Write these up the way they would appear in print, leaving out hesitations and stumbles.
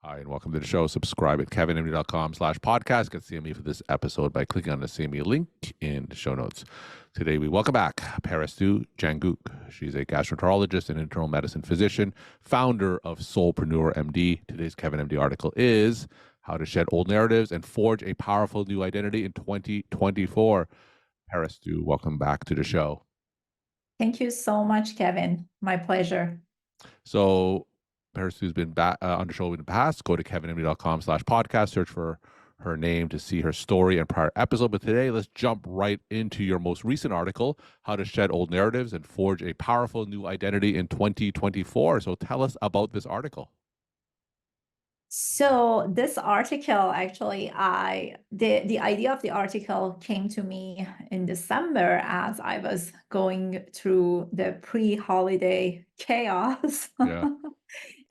Hi, and welcome to the show. Subscribe at kevinmd.com/podcast. Get CME for this episode by clicking on the CME link in the show notes. Today, we welcome back Parastoo Jangouk. She's a gastroenterologist and internal medicine physician, founder of Soulpreneur MD. Today's Kevin MD article is How to Shed Old Narratives and Forge a Powerful New Identity in 2024. Parastoo, welcome back to the show. Thank you so much, Kevin. My pleasure. So, Parastoo's been back on the show in the past. Go to kevinmd.com/podcast, search for her name to see her story and prior episode. But today, let's jump right into your most recent article, How to Shed Old Narratives and Forge a Powerful New Identity in 2024. So tell us about this article. So this article, actually, the idea of the article came to me in December as I was going through the pre-holiday chaos. Yeah.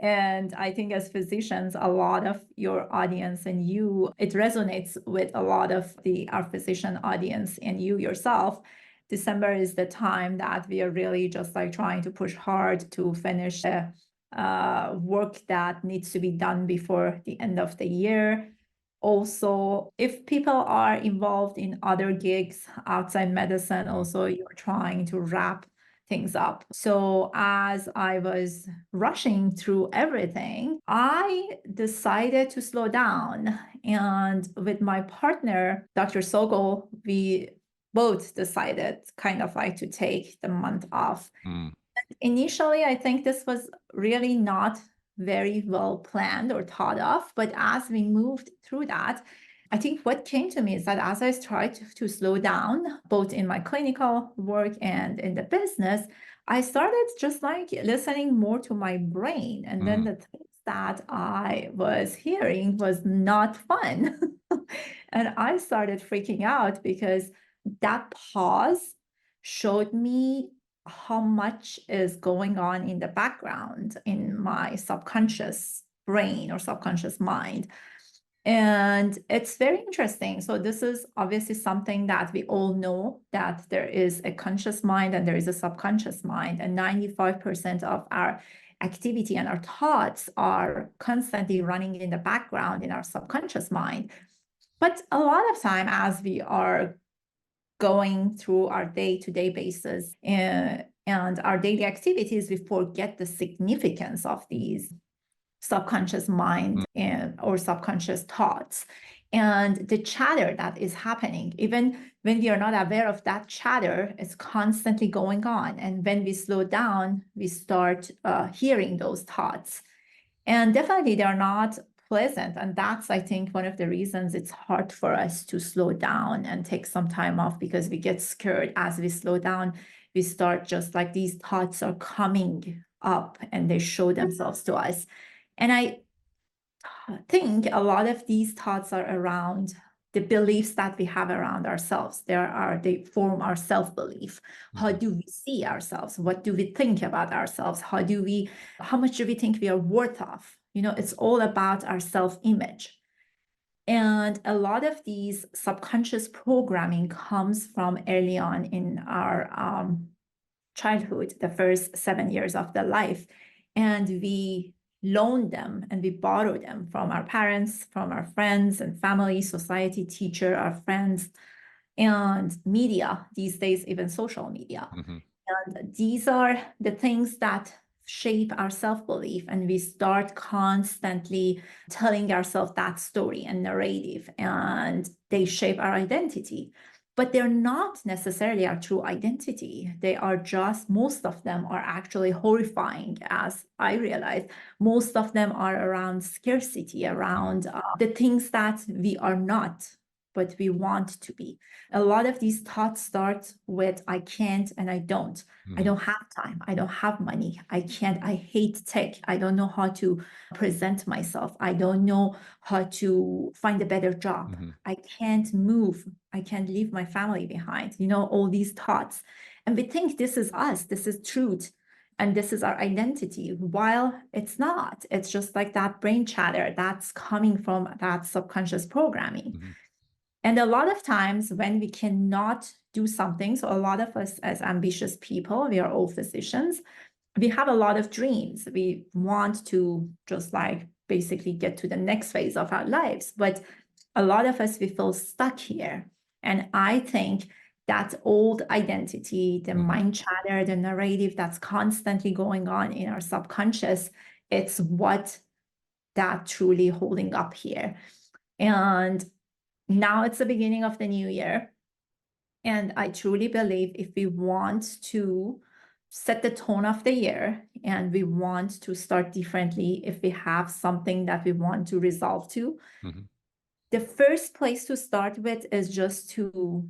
And I think as physicians, a lot of your audience and you, it resonates with a lot of our physician audience and you yourself. December is the time that we are really just like trying to push hard to finish the work that needs to be done before the end of the year. Also, if people are involved in other gigs outside medicine, also you're trying to wrap things up. So as I was rushing through everything, I decided to slow down. And with my partner, Dr. Sogol, we both decided kind of like to take the month off. Mm. Initially, I think this was really not very well planned or thought of, but as we moved through that, I think what came to me is that as I tried to slow down, both in my clinical work and in the business, I started just like listening more to my brain. And then the things that I was hearing was not fun. And I started freaking out because that pause showed me how much is going on in the background in my subconscious brain or subconscious mind. And it's very interesting. So this is obviously something that we all know, that there is a conscious mind and there is a subconscious mind, and 95% of our activity and our thoughts are constantly running in the background in our subconscious mind. But a lot of time as we are going through our day-to-day basis and our daily activities, we forget the significance of these subconscious mind and or subconscious thoughts and the chatter that is happening. Even when we are not aware of that chatter, it's constantly going on. And when we slow down, we start hearing those thoughts. And definitely they're not pleasant. And that's, I think, one of the reasons it's hard for us to slow down and take some time off, because we get scared. As we slow down, we start just like these thoughts are coming up and they show themselves to us. And I think a lot of these thoughts are around the beliefs that we have around ourselves. They form our self-belief. How do we see ourselves? What do we think about ourselves? How much do we think we are worth of? It's all about our self-image. And a lot of these subconscious programming comes from early on in our childhood, the first 7 years of the life. And we loan them and we borrow them from our parents, from our friends and family, society, teacher, our friends, and media, these days, even social media. And these are the things that shape our self-belief. And we start constantly telling ourselves that story and narrative, and they shape our identity. But they're not necessarily our true identity. They are just, most of them are actually horrifying, as I realized. Most of them are around scarcity, around the things that we are not, but we want to be. A lot of these thoughts start with I can't and I don't. I don't have time. I don't have money. I can't. I hate tech. I don't know how to present myself. I don't know how to find a better job. I can't move. I can't leave my family behind. All these thoughts. And we think this is us. This is truth. And this is our identity, while it's not. It's just like that brain chatter that's coming from that subconscious programming. And a lot of times when we cannot do something, so a lot of us as ambitious people, we are all physicians, we have a lot of dreams. We want to just like basically get to the next phase of our lives. But a lot of us, we feel stuck here. And I think that old identity, the mind chatter, the narrative that's constantly going on in our subconscious, it's what that truly holding up here. And now it's the beginning of the new year. And I truly believe if we want to set the tone of the year and we want to start differently, if we have something that we want to resolve to, the first place to start with is just to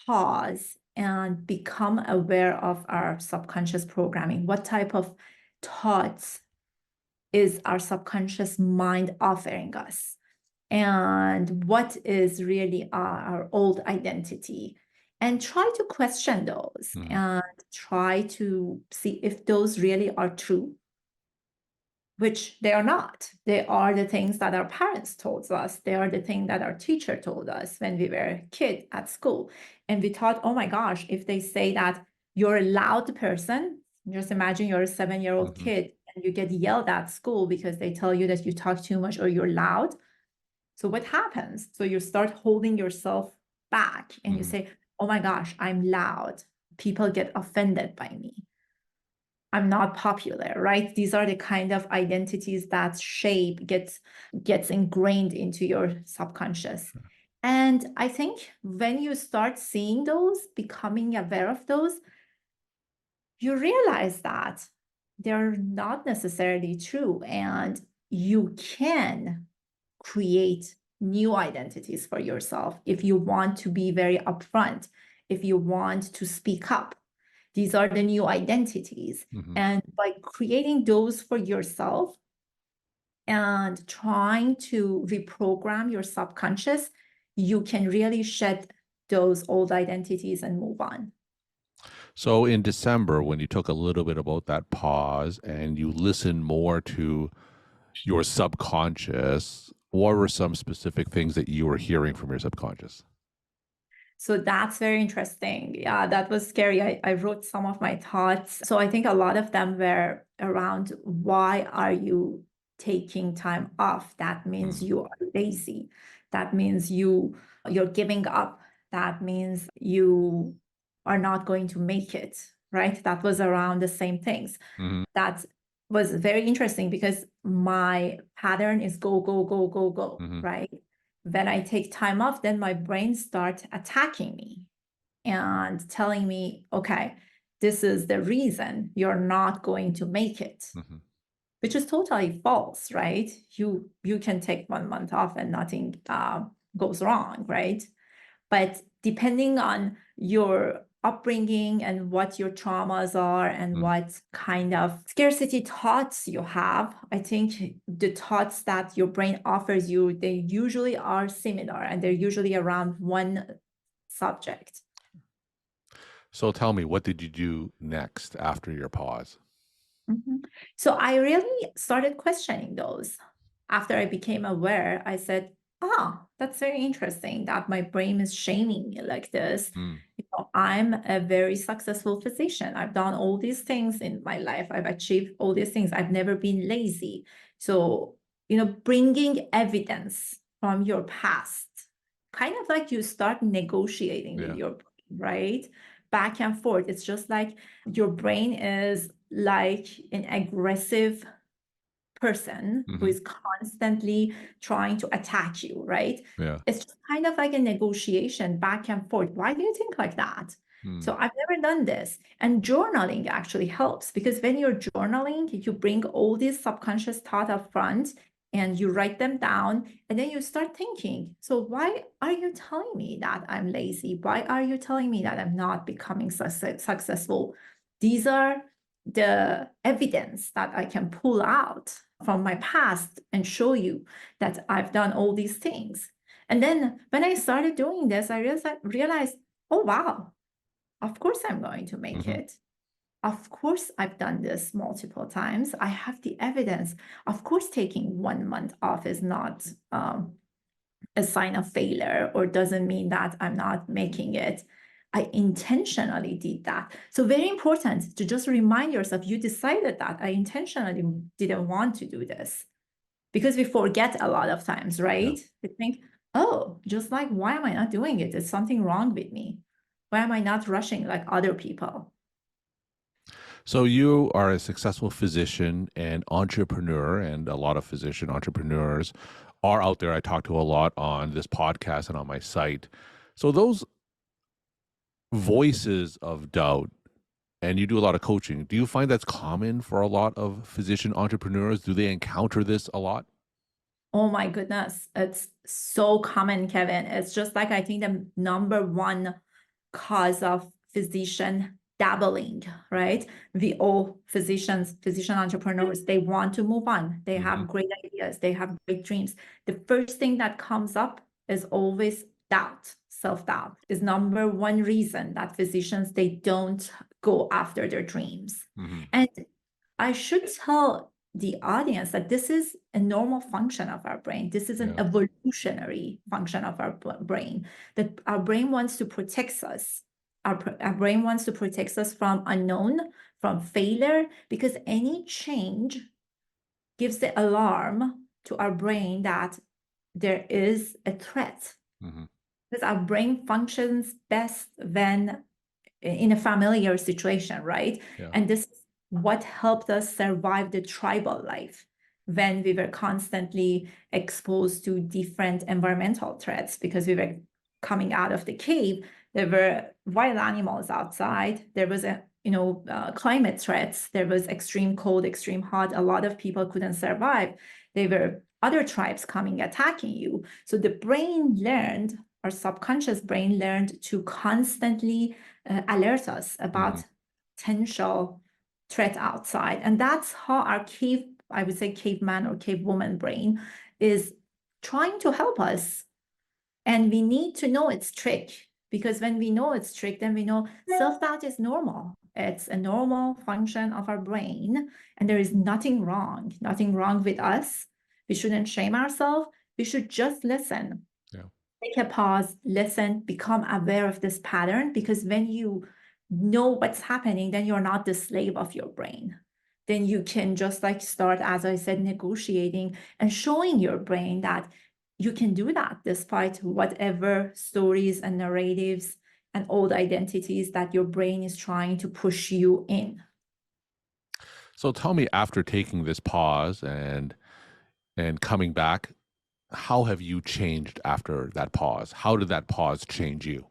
pause and become aware of our subconscious programming. What type of thoughts is our subconscious mind offering us? And what is really our old identity? And try to question those and try to see if those really are true, which they are not. They are the things that our parents told us. They are the thing that our teacher told us when we were a kid at school. And we thought, oh my gosh, if they say that you're a loud person, just imagine you're a 7-year-old kid and you get yelled at school because they tell you that you talk too much or you're loud. So what happens? So you start holding yourself back and you say, oh my gosh, I'm loud. People get offended by me. I'm not popular, right? These are the kind of identities that gets ingrained into your subconscious. And I think when you start seeing those, becoming aware of those, you realize that they're not necessarily true. And you can create new identities for yourself if you want to be very upfront, if you want to speak up. These are the new identities. And by creating those for yourself and trying to reprogram your subconscious, you can really shed those old identities and move on. So in December, when you took a little bit about that pause and you listened more to your subconscious, what were some specific things that you were hearing from your subconscious? So that's very interesting. Yeah, that was scary. I wrote some of my thoughts. So I think a lot of them were around, why are you taking time off? That means you are lazy. That means you're giving up. That means you are not going to make it, right? That was around the same things. That was very interesting because my pattern is go, go, go, go, go, right? When I take time off, then my brain starts attacking me and telling me, okay, this is the reason you're not going to make it, which is totally false, right? You can take 1 month off and nothing goes wrong, right? But depending on your upbringing and what your traumas are and what kind of scarcity thoughts you have, I think the thoughts that your brain offers you, they usually are similar and they're usually around one subject. So tell me, what did you do next after your pause? So I really started questioning those. After I became aware, I said, that's very interesting that my brain is shaming me like this. I'm a very successful physician. I've done all these things in my life. I've achieved all these things. I've never been lazy. So, bringing evidence from your past, kind of like you start negotiating with your brain, right? Back and forth. It's just like your brain is like an aggressive person who is constantly trying to attack you, right? Yeah. It's just kind of like a negotiation back and forth. Why do you think like that? So I've never done this. And journaling actually helps because when you're journaling, you bring all these subconscious thoughts up front and you write them down and then you start thinking, so why are you telling me that I'm lazy? Why are you telling me that I'm not becoming successful? These are the evidence that I can pull out from my past and show you that I've done all these things. And then when I started doing this, I realized, oh, wow, of course I'm going to make it. Of course, I've done this multiple times. I have the evidence. Of course, taking 1 month off is not a sign of failure or doesn't mean that I'm not making it. I intentionally did that. So very important to just remind yourself, you decided that I intentionally didn't want to do this. because we forget a lot of times, right? We think, oh, just like, why am I not doing it? There's something wrong with me. Why am I not rushing like other people? So you are a successful physician and entrepreneur, and a lot of physician entrepreneurs are out there. I talk to a lot on this podcast and on my site. So those voices of doubt, and you do a lot of coaching. Do you find that's common for a lot of physician entrepreneurs? Do they encounter this a lot? Oh my goodness, it's so common, Kevin. It's just like I think the number one cause of physician dabbling, right? We all physicians, physician entrepreneurs, they want to move on. They have great ideas, they have great dreams. The first thing that comes up is always doubt. Self-doubt is number one reason that physicians, they don't go after their dreams. And I should tell the audience that this is a normal function of our brain. This is an evolutionary function of our brain, that our brain wants to protect us. Our brain wants to protect us from unknown, from failure, because any change gives the alarm to our brain that there is a threat. Because our brain functions best when in a familiar situation, right? And this is what helped us survive the tribal life when we were constantly exposed to different environmental threats, because we were coming out of the cave. There were wild animals outside. There was climate threats. There was extreme cold, extreme hot. A lot of people couldn't survive. There were other tribes coming, attacking you. So the brain learned, our subconscious brain learned to constantly alert us about potential threat outside. And that's how our cave, I would say caveman or cavewoman brain is trying to help us. And we need to know its trick, because when we know its trick, then we know self-doubt is normal. It's a normal function of our brain, and there is nothing wrong with us. We shouldn't shame ourselves. We should just listen. Take a pause, listen, become aware of this pattern, because when you know what's happening, then you're not the slave of your brain. Then you can just like start, as I said, negotiating and showing your brain that you can do that despite whatever stories and narratives and old identities that your brain is trying to push you in. So tell me, after taking this pause and coming back, how have you changed after that pause? How did that pause change you?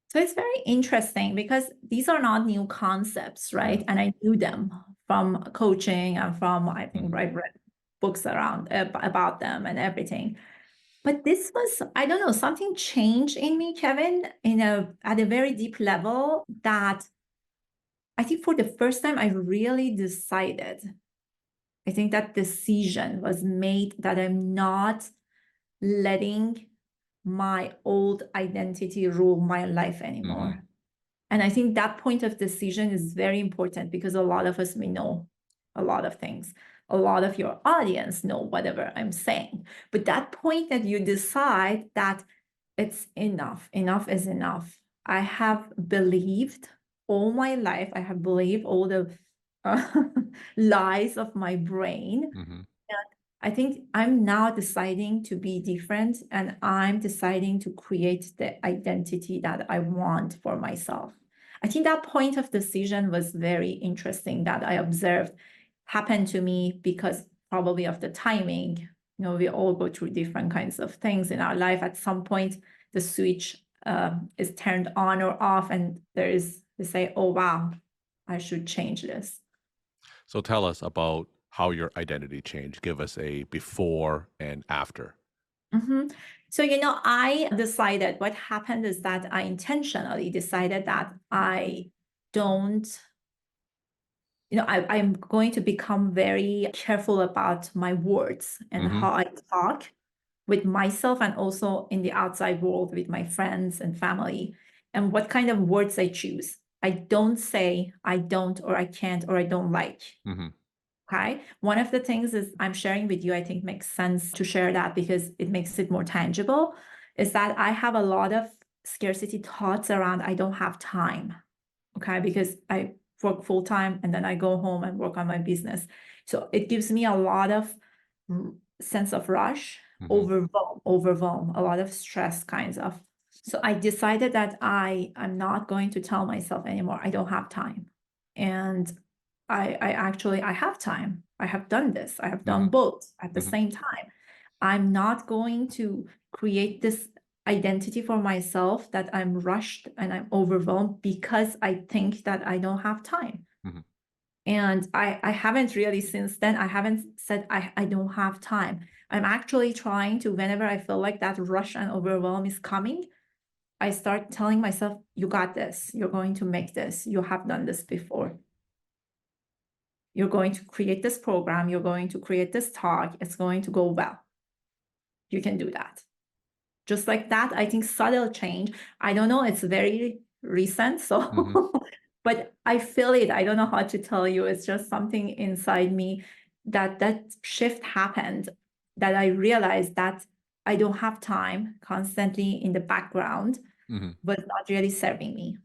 So it's very interesting because these are not new concepts, right? And I knew them from coaching and from, I think, I read books around about them and everything. But this was, I don't know, something changed in me, Kevin, at a very deep level, that I think for the first time I really decided. I think that decision was made that I'm not letting my old identity rule my life anymore. And I think that point of decision is very important, because a lot of us may know a lot of things. A lot of your audience know whatever I'm saying. But that point that you decide that it's enough, enough is enough. I have believed all my life, I have believed all the lies of my brain. I think I'm now deciding to be different, and I'm deciding to create the identity that I want for myself. I think that point of decision was very interesting, that I observed happened to me because probably of the timing. We all go through different kinds of things in our life. At some point, the switch is turned on or off, and they say, oh, wow, I should change this. So tell us about how your identity changed. Give us a before and after. So, I decided, what happened is that I intentionally decided that I don't, I'm going to become very careful about my words and how I talk with myself, and also in the outside world with my friends and family, and what kind of words I choose. I don't say I don't, or I can't, or I don't like. Okay. One of the things is I'm sharing with you, I think makes sense to share that because it makes it more tangible, is that I have a lot of scarcity thoughts around I don't have time. Okay. Because I work full time and then I go home and work on my business. So it gives me a lot of sense of rush, Hmm. overwhelm, a lot of stress kinds of. So I decided that I'm not going to tell myself anymore, I don't have time. And I actually I have time. I have done this. I have done Hmm. both at the Hmm. same time. I'm not going to create this identity for myself that I'm rushed and I'm overwhelmed because I think that I don't have time. Hmm. And I haven't really since then, I haven't said I don't have time. I'm actually trying to, whenever I feel like that rush and overwhelm is coming, I start telling myself, you got this. You're going to make this. You have done this before. You're going to create this program. You're going to create this talk. It's going to go well. You can do that. Just like that, I think subtle change. I don't know, it's very recent, Hmm. so but I feel it. I don't know how to tell you. It's just something inside me that shift happened, that I realized that I don't have time constantly in the background, Hmm. but not really serving me.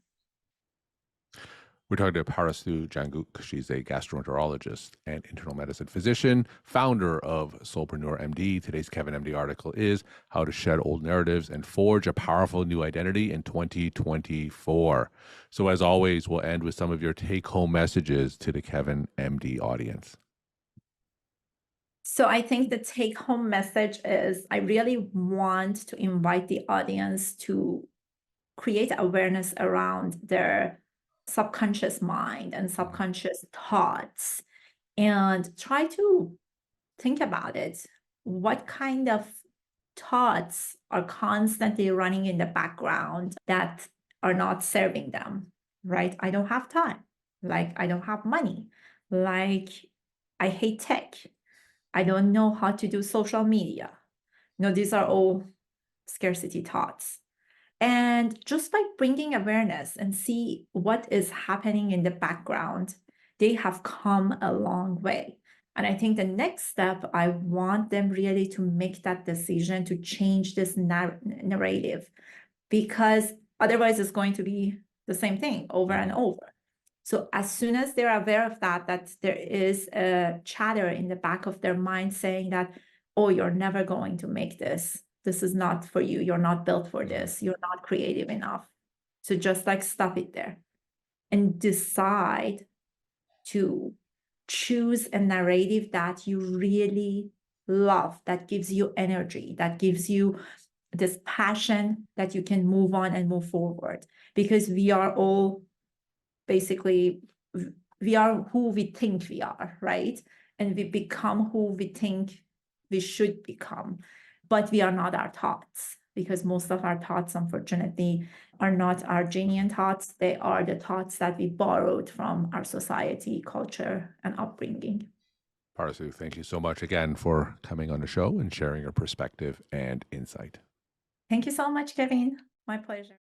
We're talking to Parastoo Jangouk. She's a gastroenterologist and internal medicine physician, founder of Soulpreneur MD. Today's Kevin MD article is How to Shed Old Narratives and Forge a Powerful New Identity in 2024. So, as always, we'll end with some of your take home messages to the Kevin MD audience. So I think the take home message is I really want to invite the audience to create awareness around their subconscious mind and Mhm. subconscious thoughts and try to think about it. What kind of thoughts are constantly running in the background that are not serving them, right? I don't have time. Like, I don't have money. Like, I hate tech. I don't know how to do social media. These are all scarcity thoughts. And just by bringing awareness and see what is happening in the background, they have come a long way. And I think the next step, I want them really to make that decision to change this narrative, because otherwise it's going to be the same thing over and Mhm. over. So as soon as they're aware of that there is a chatter in the back of their mind saying that, oh, you're never going to make this. This is not for you. You're not built for Mhm. this. You're not creative enough. So just like stop it there and decide to choose a narrative that you really love, that gives you energy, that gives you this passion that you can move on and move forward. Because we are all basically, we are who we think we are, right? And we become who we think we should become, but we are not our thoughts, because most of our thoughts, unfortunately, are not our genuine thoughts. They are the thoughts that we borrowed from our society, culture, and upbringing. Parastoo, thank you so much again for coming on the show and sharing your perspective and insight. Thank you so much, Kevin. My pleasure.